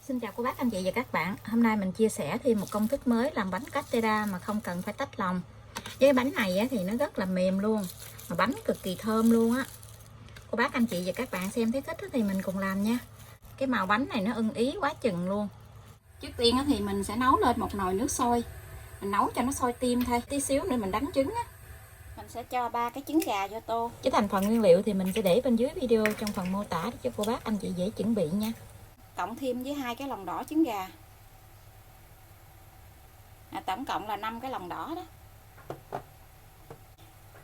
Xin chào cô bác anh chị và các bạn. Hôm nay mình chia sẻ thêm một công thức mới làm bánh castella mà không cần phải tách lòng. Với bánh này thì nó rất là mềm luôn, mà bánh cực kỳ thơm luôn á. Cô bác anh chị và các bạn xem thấy thích thì mình cùng làm nha. Cái màu bánh này nó ưng ý quá chừng luôn. Trước tiên thì mình sẽ nấu lên một nồi nước sôi. Mình nấu cho nó sôi tim thôi, tí xíu nữa mình đánh trứng á. Mình sẽ cho 3 cái trứng gà vô tô. Cái thành phần nguyên liệu thì mình sẽ để bên dưới video trong phần mô tả để cho cô bác anh chị dễ chuẩn bị nha. Cộng thêm với 2 cái lòng đỏ trứng gà. Tổng cộng là 5 cái lòng đỏ đó.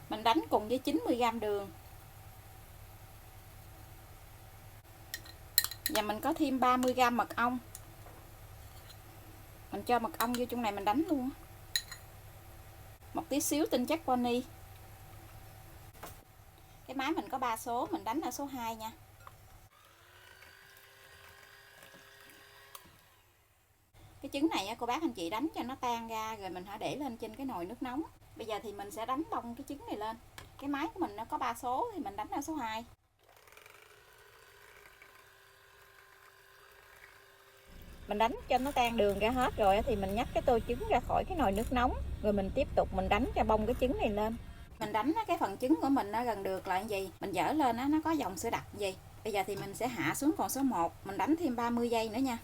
Mình đánh cùng với 90g đường. Và mình có thêm 30g mật ong. Mình cho mật ong vô trong này mình đánh luôn. Một tí xíu tinh chất vani. Cái máy mình có 3 số, mình đánh ở số 2 nha. Cái trứng này cô bác anh chị đánh cho nó tan ra rồi mình hãy để lên trên cái nồi nước nóng. Bây giờ thì mình sẽ đánh bông cái trứng này lên. Cái máy của mình nó có 3 số thì mình đánh ở số 2. Mình đánh cho nó tan đường ra hết rồi thì mình nhấc cái tô trứng ra khỏi cái nồi nước nóng, rồi mình tiếp tục mình đánh cho bông cái trứng này lên. Mình đánh cái phần trứng của mình nó gần được là gì, mình dở lên nó có dòng sữa đặc gì. Bây giờ thì mình sẽ hạ xuống còn số 1, mình đánh thêm 30 giây nữa nha.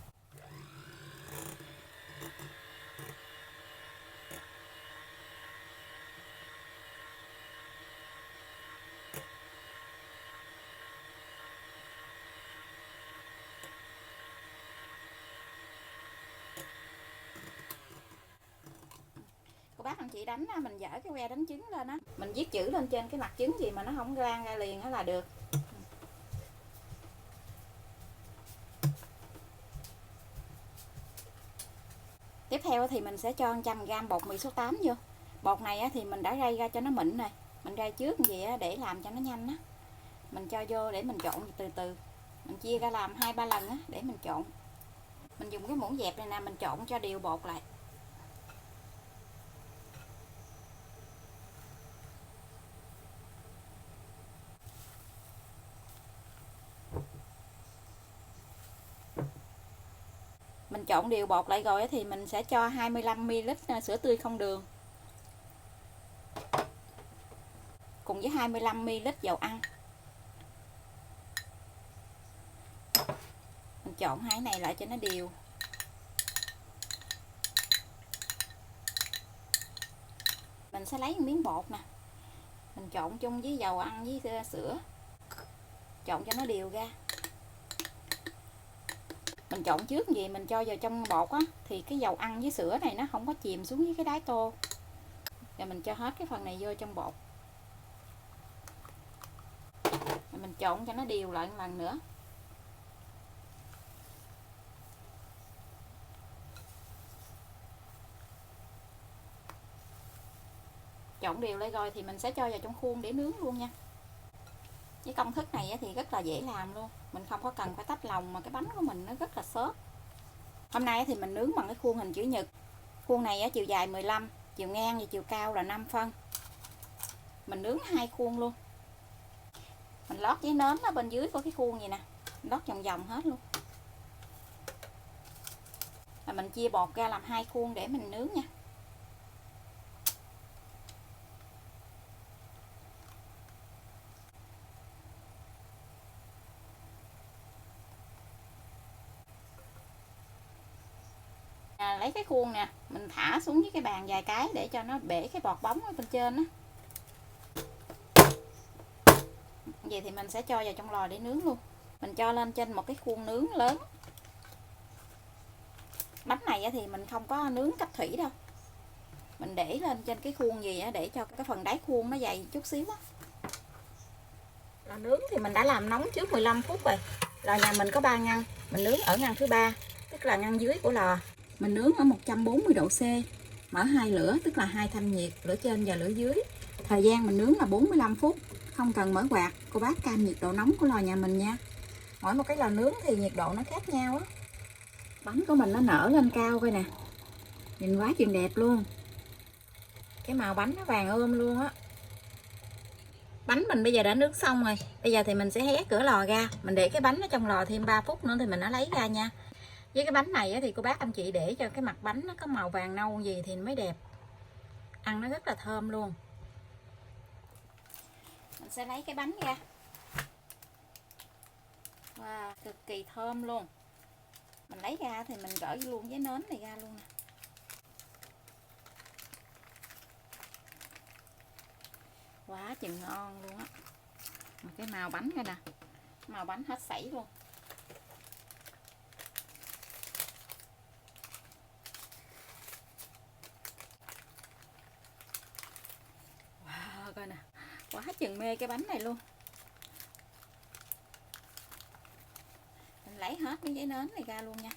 Cô bác anh chị đánh mình dở cái que đánh trứng lên á, mình viết chữ lên trên cái mặt trứng gì mà nó không lan ra liền là được. Tiếp theo thì mình sẽ cho 100g bột mì số 8 vô. Bột này thì mình đã rây ra cho nó mịn rồi, mình rây trước gì để làm cho nó nhanh á. Mình cho vô để mình trộn từ từ, mình chia ra làm 2-3 lần á để mình trộn. Mình dùng cái muỗng dẹp này nè, mình trộn cho đều bột lại. Mình trộn đều bột lại rồi thì mình sẽ cho 25ml sữa tươi không đường cùng với 25ml dầu ăn. Mình trộn hai cái này lại cho nó đều. Mình sẽ lấy một miếng bột nè, mình trộn chung với dầu ăn với sữa, trộn cho nó đều ra. Mình trộn trước gì mình cho vào trong bột á thì cái dầu ăn với sữa này nó không có chìm xuống với cái đáy tô. Rồi mình cho hết cái phần này vô trong bột. Rồi mình trộn cho nó đều lại một lần nữa. Trộn đều lại rồi thì mình sẽ cho vào trong khuôn để nướng luôn nha. Cái công thức này thì rất là dễ làm luôn, mình không có cần phải tách lòng mà cái bánh của mình nó rất là xốp. Hôm nay thì mình nướng bằng cái khuôn hình chữ nhật. Khuôn này chiều dài 15, chiều ngang và chiều cao là 5 phân. Mình nướng 2 khuôn luôn. Mình lót giấy nến ở bên dưới của cái khuôn vậy nè, lót vòng vòng hết luôn. Và mình chia bột ra làm 2 khuôn để mình nướng nha. Lấy cái khuôn nè, mình thả xuống với cái bàn vài cái để cho nó bể cái bọt bóng ở bên trên á. Vậy thì mình sẽ cho vào trong lò để nướng luôn. Mình cho lên trên một cái khuôn nướng lớn. Bánh này thì mình không có nướng cách thủy đâu, mình để lên trên cái khuôn gì để cho cái phần đáy khuôn nó dày chút xíu á. Lò nướng thì mình đã làm nóng trước 15 phút rồi. Lò nhà mình có 3 ngăn, mình nướng ở ngăn thứ 3, tức là ngăn dưới của lò. Mình nướng ở 140 độ C, mở 2 lửa, tức là 2 thanh nhiệt, lửa trên và lửa dưới. Thời gian mình nướng là 45 phút, không cần mở quạt, cô bác cam nhiệt độ nóng của lò nhà mình nha. Mỗi một cái lò nướng thì nhiệt độ nó khác nhau á. Bánh của mình nó nở lên cao coi nè, nhìn quá chừng đẹp luôn. Cái màu bánh nó vàng ươm luôn á. Bánh mình bây giờ đã nướng xong rồi. Bây giờ thì mình sẽ hé cửa lò ra, mình để cái bánh ở trong lò thêm 3 phút nữa thì mình nó lấy ra nha. Với cái bánh này thì cô bác anh chị để cho cái mặt bánh nó có màu vàng nâu gì thì mới đẹp, ăn nó rất là thơm luôn. Mình sẽ lấy cái bánh ra. Wow, cực kỳ thơm luôn. Mình lấy ra thì mình gỡ luôn giấy nến này ra luôn nè. Quá chừng ngon luôn á. Cái màu bánh đây nè, màu bánh hết sảy luôn. Wow, coi nè, quá chừng mê cái bánh này luôn. Mình lấy hết cái giấy nến này ra luôn nha.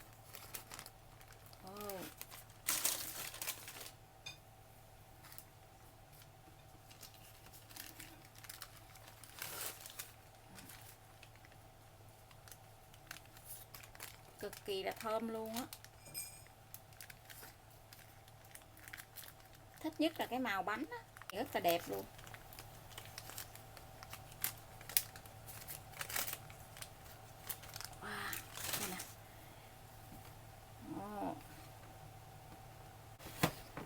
Cực kỳ là thơm luôn á. Thích nhất là cái màu bánh á, rất là đẹp luôn. Wow, đây nè.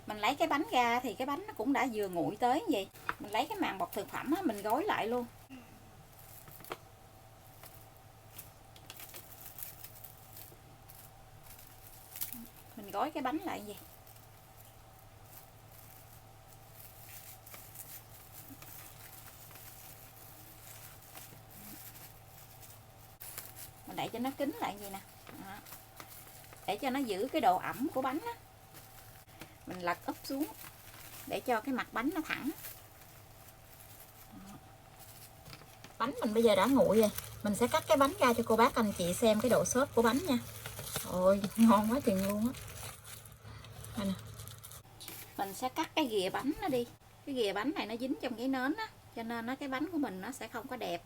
Mình lấy cái bánh ra thì cái bánh nó cũng đã vừa nguội tới vậy. Mình lấy cái màng bọc thực phẩm á, mình gói lại luôn. Mình gói cái bánh lại vậy. Mình đậy cho nó kín lại vậy nè. Đó. Để cho nó giữ cái độ ẩm của bánh á. Mình lật úp xuống để cho cái mặt bánh nó thẳng. Đó. Bánh mình bây giờ đã nguội rồi. Mình sẽ cắt cái bánh ra cho cô bác anh chị xem cái độ xốp của bánh nha. Ôi, ngon quá chừng luôn á. Đây nè. Mình sẽ cắt cái ghìa bánh nó đi. Cái ghìa bánh này nó dính trong cái nến á, cho nên nó cái bánh của mình nó sẽ không có đẹp.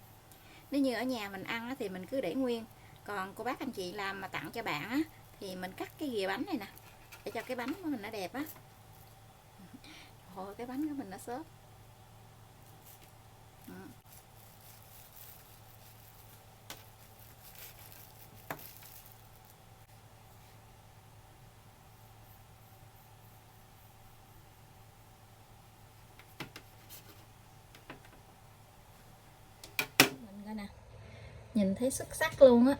Nếu như ở nhà mình ăn á, thì mình cứ để nguyên. Còn cô bác anh chị làm mà tặng cho bạn á, thì mình cắt cái ghìa bánh này nè, để cho cái bánh của mình nó đẹp á. Ôi, cái bánh của mình nó xốp. Mình coi nè, nhìn thấy xuất sắc luôn á.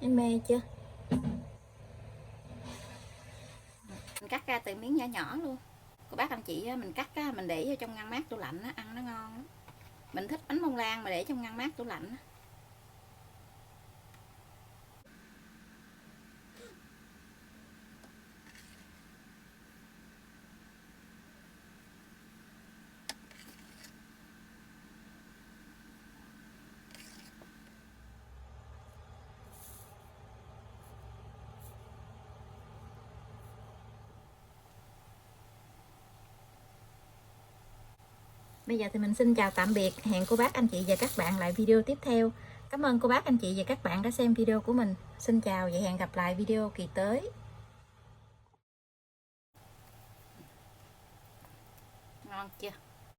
Em mê chưa? Mình cắt ra từ miếng nhỏ nhỏ luôn. Cô bác anh chị mình cắt á, mình để vô trong ngăn mát tủ lạnh á, ăn nó ngon lắm. Mình thích bánh bông lan mà để trong ngăn mát tủ lạnh á. Bây giờ thì mình xin chào tạm biệt. Hẹn cô bác anh chị và các bạn lại video tiếp theo. Cảm ơn cô bác anh chị và các bạn đã xem video của mình. Xin chào và hẹn gặp lại video kỳ tới. Ngon chưa?